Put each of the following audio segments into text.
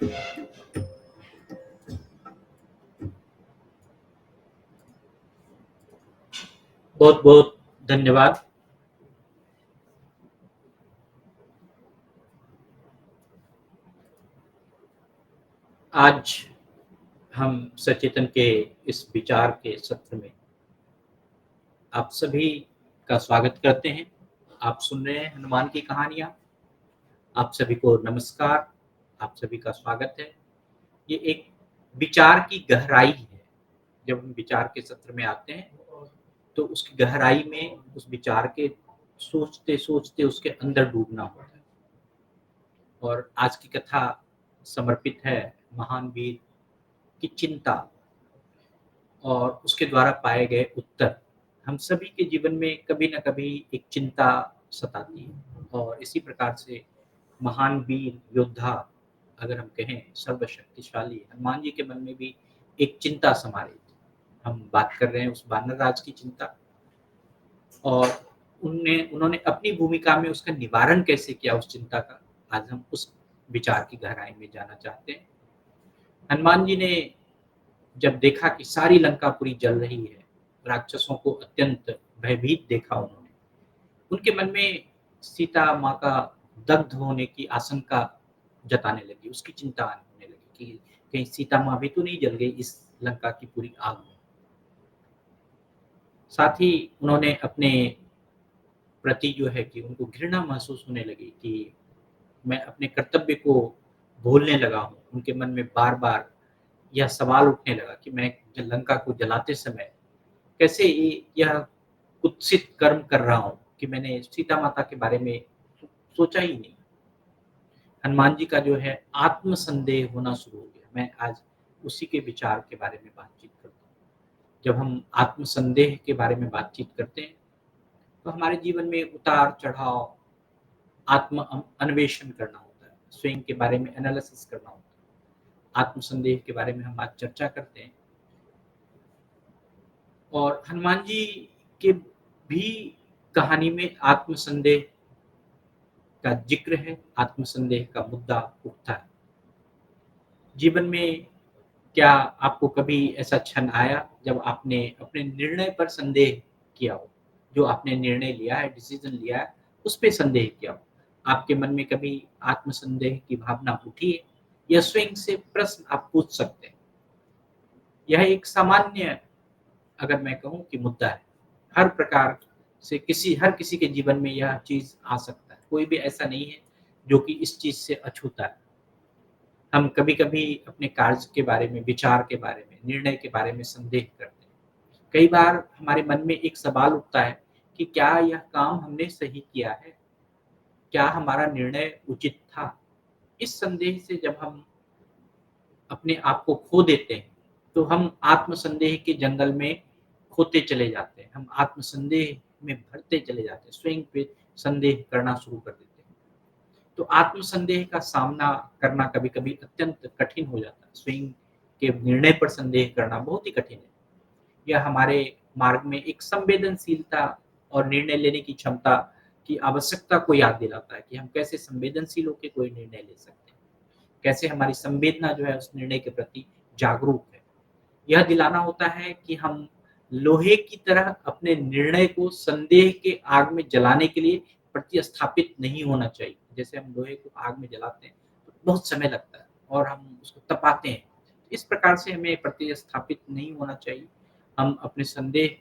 बहुत बहुत धन्यवाद। आज हम सचेतन के इस विचार के सत्र में आप सभी का स्वागत करते हैं। आप सुन रहे हैं हनुमान की कहानियाँ। आप सभी को नमस्कार। आप सभी का स्वागत है। ये एक विचार की गहराई है। जब हम विचार के सत्र में आते हैं तो उसकी गहराई में उस विचार के सोचते सोचते उसके अंदर डूबना होता है। और आज की कथा समर्पित है महान वीर की चिंता और उसके द्वारा पाए गए उत्तर। हम सभी के जीवन में कभी न कभी एक चिंता सताती है और इसी प्रकार से महान वीर योद्धा, अगर हम कहें सर्वशक्तिशाली हनुमान जी के मन में भी एक चिंता समा रही थी। हम बात कर रहे हैं उस वानर राज की चिंता और उन्होंने अपनी भूमिका में उसका निवारण कैसे किया उस चिंता का। आज हम उस विचार की गहराई में जाना चाहते हैं। हनुमान जी ने जब देखा कि सारी लंका पूरी जल रही है, राक्षसों को अत्यंत भयभीत देखा उन्होंने, उनके मन में सीता माँ का दग्ध होने की आशंका जताने लगी, उसकी चिंता होने लगी कि कहीं सीता माँ भी तो नहीं जल गई इस लंका की पूरी आग में। साथ ही उन्होंने अपने प्रति जो है कि उनको घृणा महसूस होने लगी कि मैं अपने कर्तव्य को भूलने लगा हूँ। उनके मन में बार-बार यह सवाल उठने लगा कि मैं लंका को जलाते समय कैसे यह कुत्सित कर्म कर रहा हूँ कि मैंने सीता माता के बारे में सोचा ही नहीं। हनुमान जी का जो है आत्मसंदेह होना शुरू हो गया। मैं आज उसी के विचार के बारे में बातचीत करता हूँ। जब हम आत्मसंदेह के बारे में बातचीत करते हैं तो हमारे जीवन में उतार चढ़ाव, आत्म अन्वेषण करना होता है, स्वयं के बारे में एनालिसिस करना होता है। आत्मसंदेह के बारे में हम आज चर्चा करते हैं और हनुमान जी के भी कहानी में आत्मसंदेह का जिक्र है, आत्मसंदेह का मुद्दा उठता है। जीवन में क्या आपको कभी ऐसा क्षण आया जब आपने अपने निर्णय पर संदेह किया हो? जो आपने निर्णय लिया है, डिसीजन लिया है, उस पे संदेह किया हो? आपके मन में कभी आत्मसंदेह की भावना उठी है? या स्वयं से प्रश्न आप पूछ सकते हैं। यह एक सामान्य, अगर मैं कहूँ कि मुद्दा है। हर प्रकार से हर किसी के जीवन में यह चीज़ आ सकता है। कोई भी ऐसा नहीं है जो कि इस चीज़ से अछूता है। हम कभी-कभी अपने कार्य के बारे में, विचार के बारे में, निर्णय के बारे में संदेह करते हैं। कई बार हमारे मन में एक सवाल उठता है कि क्या यह काम हमने सही किया है? क्या हमारा निर्णय उचित था? इस संदेह से जब हम अपने आप को खो देते हैं, तो हम आत्मसंदेह के जंगल में खोते चले जाते हैं। हम आत्मसंदेह में भरते चले जाते हैं, स्वयं पे संदेह करना शुरू कर देते हैं। तो आत्मसंदेह का सामना करना कभी-कभी अत्यंत कठिन हो जाता है। स्वयं के निर्णय पर संदेह करना बहुत ही कठिन है। यह हमारे मार्ग में एक संवेदनशीलता और निर्णय लेने की क्षमता की आवश्यकता को याद दिलाता है कि हम कैसे संवेदनशील होके कोई निर्णय ले सकते हैं। कैसे हमारी संवेदना जो है उस निर्णय के प्रति जागरूक है। यह दिलाना होता है कि हम लोहे की तरह अपने निर्णय को संदेह के आग में जलाने के लिए प्रतिस्थापित नहीं होना चाहिए। जैसे हम लोहे को आग में जलाते हैं तो बहुत समय लगता है और हम उसको तपाते हैं। इस प्रकार से हमें प्रतिस्थापित नहीं होना चाहिए। हम अपने संदेह,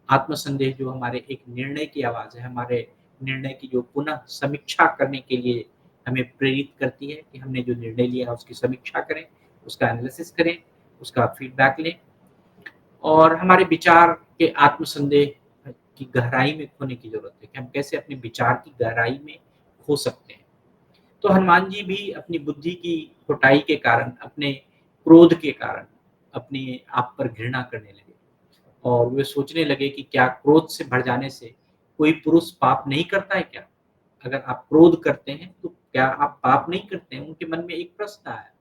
आत्मसंदेह जो हमारे एक निर्णय की आवाज़ है, हमारे निर्णय की जो पुनः समीक्षा करने के लिए हमें प्रेरित करती है कि हमने जो निर्णय लिया है उसकी समीक्षा करें, उसका एनालिसिस करें, उसका फीडबैक लें और हमारे विचार के आत्मसंदेह की गहराई में खोने की ज़रूरत है कि हम कैसे अपने विचार की गहराई में खो सकते हैं। तो हनुमान जी भी अपनी बुद्धि की खोटाई के कारण, अपने क्रोध के कारण, अपने आप पर घृणा करने लगे और वे सोचने लगे कि क्या क्रोध से भर जाने से कोई पुरुष पाप नहीं करता है क्या? अगर आप क्रोध करते हैं तो क्या आप पाप नहीं करते हैं? उनके मन में एक प्रश्न आया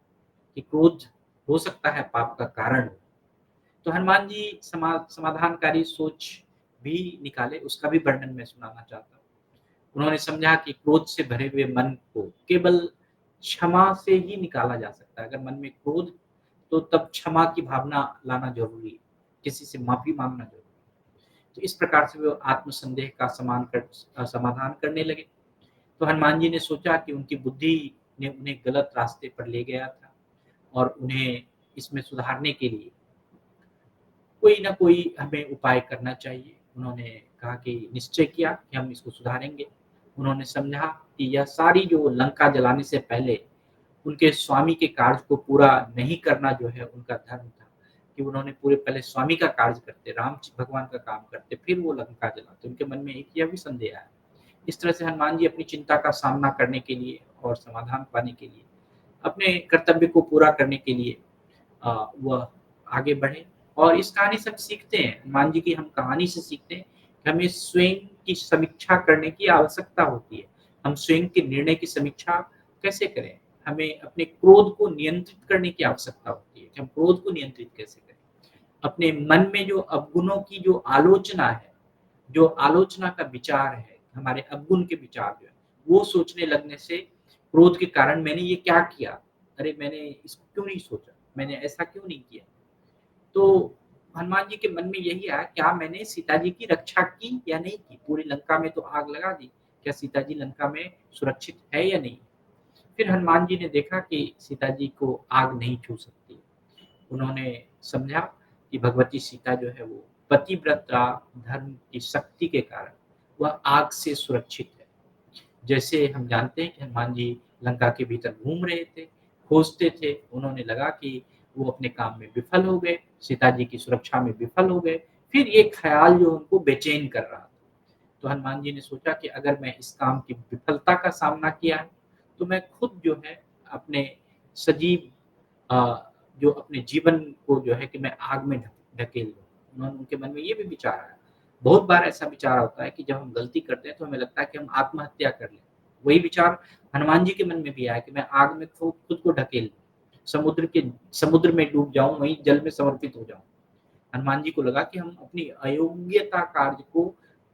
कि क्रोध हो सकता है पाप का कारण हो। तो हनुमान जी समाधानकारी सोच भी निकाले, उसका भी वर्णन मैं सुनाना चाहता हूँ। उन्होंने समझा कि क्रोध से भरे हुए मन को केवल क्षमा से ही निकाला जा सकता है। अगर मन में क्रोध, तो तब क्षमा की भावना लाना ज़रूरी है, किसी से माफ़ी माँगना ज़रूरी है। तो इस प्रकार से वो आत्मसन्देह का समाधान करने लगे। तो हनुमान जी ने सोचा कि उनकी बुद्धि ने उन्हें गलत रास्ते पर ले गया था और उन्हें इसमें सुधारने के लिए कोई ना कोई हमें उपाय करना चाहिए। उन्होंने कहा कि निश्चय किया कि हम इसको सुधारेंगे। उन्होंने समझा कि यह सारी जो लंका जलाने से पहले उनके स्वामी के कार्य को पूरा नहीं करना जो है उनका धर्म था, कि उन्होंने पूरे पहले स्वामी का कार्य करते, राम भगवान का काम करते, फिर वो लंका जलाते। उनके मन में एक यह भी संदेह आया। इस तरह से हनुमान जी अपनी चिंता का सामना करने के लिए और समाधान पाने के लिए, अपने कर्तव्य को पूरा करने के लिए वह आगे बढ़े। और इस कहानी से हम सीखते हैं, हनुमान जी की हम कहानी से सीखते हैं कि हमें स्वयं की समीक्षा करने की आवश्यकता होती है। हम स्वयं के निर्णय की समीक्षा कैसे करें? हमें अपने क्रोध को नियंत्रित करने की आवश्यकता होती है कि हम क्रोध को नियंत्रित कैसे करें? अपने मन में जो अवगुणों की जो आलोचना है, जो आलोचना का विचार है, हमारे अवगुण के विचार जो है, वो सोचने लगने से क्रोध के कारण मैंने ये क्या किया? अरे! मैंने इसको क्यों नहीं सोचा? मैंने ऐसा क्यों नहीं किया? तो हनुमान जी के मन में यही आया, क्या मैंने सीता जी की रक्षा की या नहीं की? पूरी लंका में तो आग लगा दी, क्या सीता जी लंका में सुरक्षित है या नहीं? फिर हनुमान जी ने देखा कि सीता जी को आग नहीं छू सकती। उन्होंने समझा कि भगवती सीता जो है वो पतिव्रता धर्म की शक्ति के कारण वह आग से सुरक्षित है। जैसे हम जानते हैं कि हनुमान जी लंका के भीतर घूम रहे थे, खोजते थे, उन्होंने लगा कि वो अपने काम में विफल हो गए, सीता जी की सुरक्षा में विफल हो गए। फिर ये ख़्याल जो उनको बेचैन कर रहा था। तो हनुमान जी ने सोचा कि अगर मैं इस काम की विफलता का सामना किया है, तो मैं खुद जो है अपने सजीव जो अपने जीवन को जो है कि मैं आग में ढकेल दूँ। उनके मन में ये भी विचार आया। बहुत बार ऐसा विचार होता है कि जब हम गलती करते हैं तो हमें लगता है कि हम आत्महत्या कर लें। वही विचार हनुमान जी के मन में भी आया कि मैं आग में खुद खुद को ढकेल दूँ। समुद्र में डूब जाऊँ, वहीं जल में समर्पित हो जाऊँ। हनुमान जी को लगा कि हम अपनी अयोग्यता कार्य को,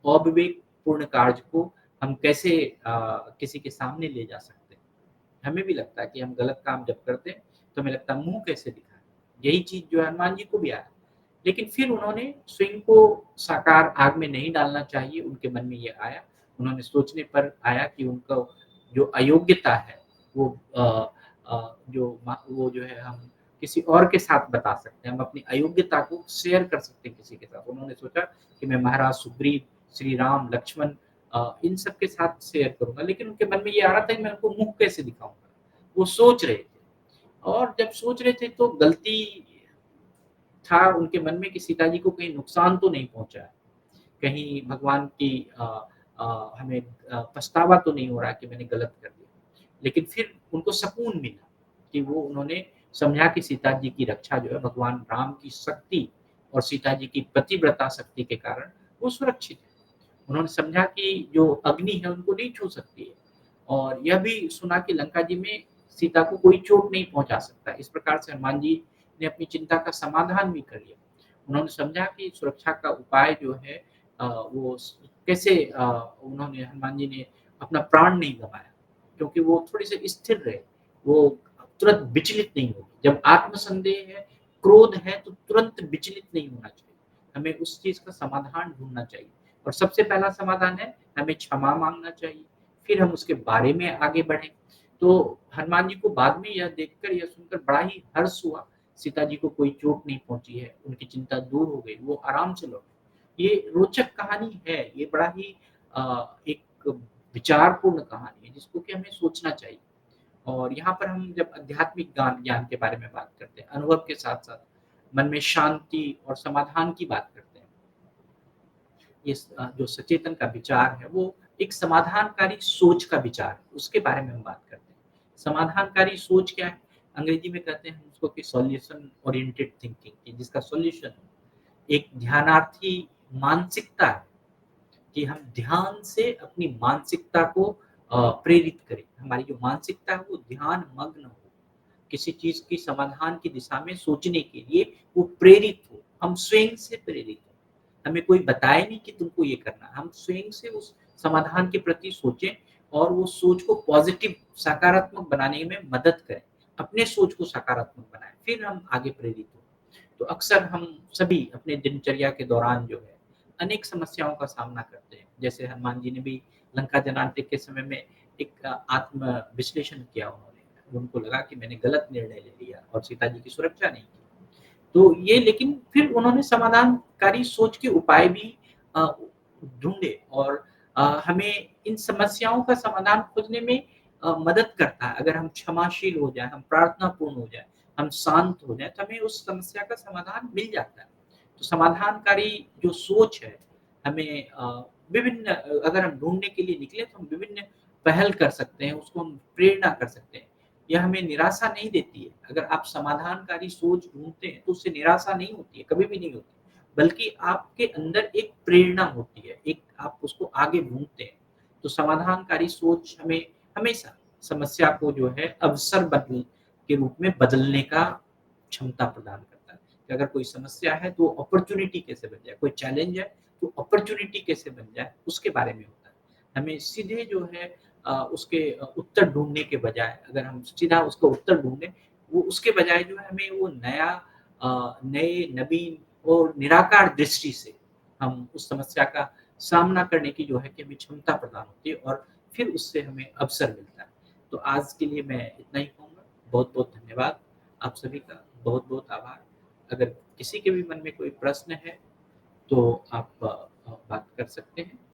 अविवेकपूर्ण कार्य को हम कैसे किसी के सामने ले जा सकते हैं। हमें भी लगता है कि हम गलत काम जब करते हैं, तो हमें लगता है मुँह कैसे दिखाएँ? यही चीज़ जो है हनुमान जी को भी आया। लेकिन फिर उन्होंने स्वयं को साकार आग में नहीं डालना चाहिए, उनके मन में ये आया। उन्होंने सोचने पर आया कि उनका जो अयोग्यता है, वो वो जो है हम किसी और के साथ बता सकते हैं, हम अपनी अयोग्यता को शेयर कर सकते हैं किसी के साथ। उन्होंने सोचा कि मैं महाराज सुग्रीव, श्री राम, लक्ष्मण इन सब के साथ शेयर करूँगा, लेकिन उनके मन में ये आ रहा था कि मैं उनको मुँह कैसे दिखाऊँगा? वो सोच रहे थे और जब सोच रहे थे तो गलती था उनके मन में कि सीता जी को कहीं नुकसान तो नहीं पहुँचा है। कहीं भगवान की हमें पछतावा तो नहीं हो रहा है कि मैंने गलत कर दिया। लेकिन फिर उनको सुकून मिला कि वो उन्होंने समझा कि सीता जी की रक्षा जो है भगवान राम की शक्ति और सीता जी की पतिव्रता शक्ति के कारण वो सुरक्षित है। उन्होंने समझा कि जो अग्नि है उनको नहीं छू सकती है और यह भी सुना कि लंका जी में सीता को कोई चोट नहीं पहुँचा सकता। इस प्रकार से हनुमान जी ने अपनी चिंता का समाधान भी कर लिया। उन्होंने समझा कि सुरक्षा का उपाय जो है वो कैसे उन्होंने हनुमान जी ने अपना प्राण नहीं गँवाया, क्योंकि वो थोड़े-से स्थिर रहे, वो तुरंत विचलित नहीं हुए। जब आत्मसन्देह है, क्रोध है तो तुरंत विचलित नहीं होना चाहिए। हमें उस चीज़ का समाधान ढूँढना चाहिए और सबसे पहला समाधान है हमें क्षमा माँगना चाहिए, फिर हम उसके बारे में आगे बढ़ें। तो हनुमान जी को बाद में यह देखकर, यह सुनकर बड़ा ही हर्ष हुआ, सीता जी को कोई चोट नहीं पहुँची है, उनकी चिंता दूर हो गई, वो आराम से लौटे। ये रोचक कहानी है, ये बड़ा ही एक विचारपूर्ण कहानी है जिसको कि हमें सोचना चाहिए। और यहाँ पर हम जब आध्यात्मिक ज्ञान के बारे में बात करते हैं, अनुभव के साथ-साथ मन में शांति और समाधान की बात करते हैं। जो सचेतन का विचार है वो एक समाधानकारी सोच का विचार है, उसके बारे में हम बात करते हैं। समाधानकारी सोच क्या है? अंग्रेजी में कहते हैं हम उसको कि सॉल्यूशन ओरिएंटेड थिंकिंग, कि जिसका सॉल्यूशन एक ध्यानार्थी मानसिकता है, कि हम ध्यान से अपनी मानसिकता को प्रेरित करें। हमारी जो मानसिकता है वो ध्यान मग्न हो, किसी चीज़ की समाधान की दिशा में सोचने के लिए वो प्रेरित हो, हम स्वयं से प्रेरित हों। हमें कोई बताए नहीं कि तुमको ये करना है, हम स्वयं से उस समाधान के प्रति सोचें और वो सोच को पॉज़िटिव सकारात्मक बनाने में मदद करें। अपने सोच को सकारात्मक बनाएँ, फिर हम आगे प्रेरित हों। तो अक्सर हम सभी अपने दिनचर्या के दौरान जो है, अनेक समस्याओं का सामना करते हैं। जैसे हनुमान जी ने भी लंका जलाने के समय में एक आत्म विश्लेषण किया उन्होंने। उनको लगा कि मैंने गलत निर्णय ले लिया और सीता जी की सुरक्षा नहीं की। तो ये लेकिन फिर उन्होंने समाधानकारी सोच के उपाय भी अ, ढूँढे और हमें इन समस्याओं का समाधान खोजने में मदद करता है। अगर हम क्षमाशील हो जाएँ, हम प्रार्थनापूर्ण हो जाएँ, हम शांत हो जाएँ, तो हमें उस समस्या का समाधान मिल जाता है। तो समाधानकारी जो सोच है, हमें विभिन्न अगर हम ढूँढने के लिए निकले तो हम विभिन्न पहल कर सकते हैं, उसको हम प्रेरणा कर सकते हैं। यह हमें निराशा नहीं देती है। अगर आप समाधानकारी सोच ढूँढते हैं, तो उससे निराशा नहीं होती है, कभी भी नहीं होती। बल्कि आपके अंदर एक प्रेरणा होती है, एक आप उसको आगे ढूँढते हैं। तो समाधानकारी सोच हमें हमेशा समस्या को जो है अवसर बदल के रूप में बदलने का क्षमता प्रदान करता है। कि अगर कोई समस्या है तो अपॉर्च्युनिटी कैसे बन जाए, कोई चैलेंज है तो अपॉर्च्युनिटी कैसे बन जाए, उसके बारे में होता है। हमें सीधे जो है उसके उत्तर ढूँढने के बजाय अगर हम सीधा उसका उत्तर ढूँढें, वो उसके बजाय जो है हमें वो नया नए नवीन और निराकार दृष्टि से हम उस समस्या का सामना करने की जो है कि हमें क्षमता प्रदान होती है और फिर उससे हमें अवसर मिलता है। तो आज के लिए मैं इतना ही कहूँगा। बहुत-बहुत धन्यवाद। आप सभी का बहुत-बहुत आभार। अगर किसी के भी मन में कोई प्रश्न है, तो आप बात कर सकते हैं।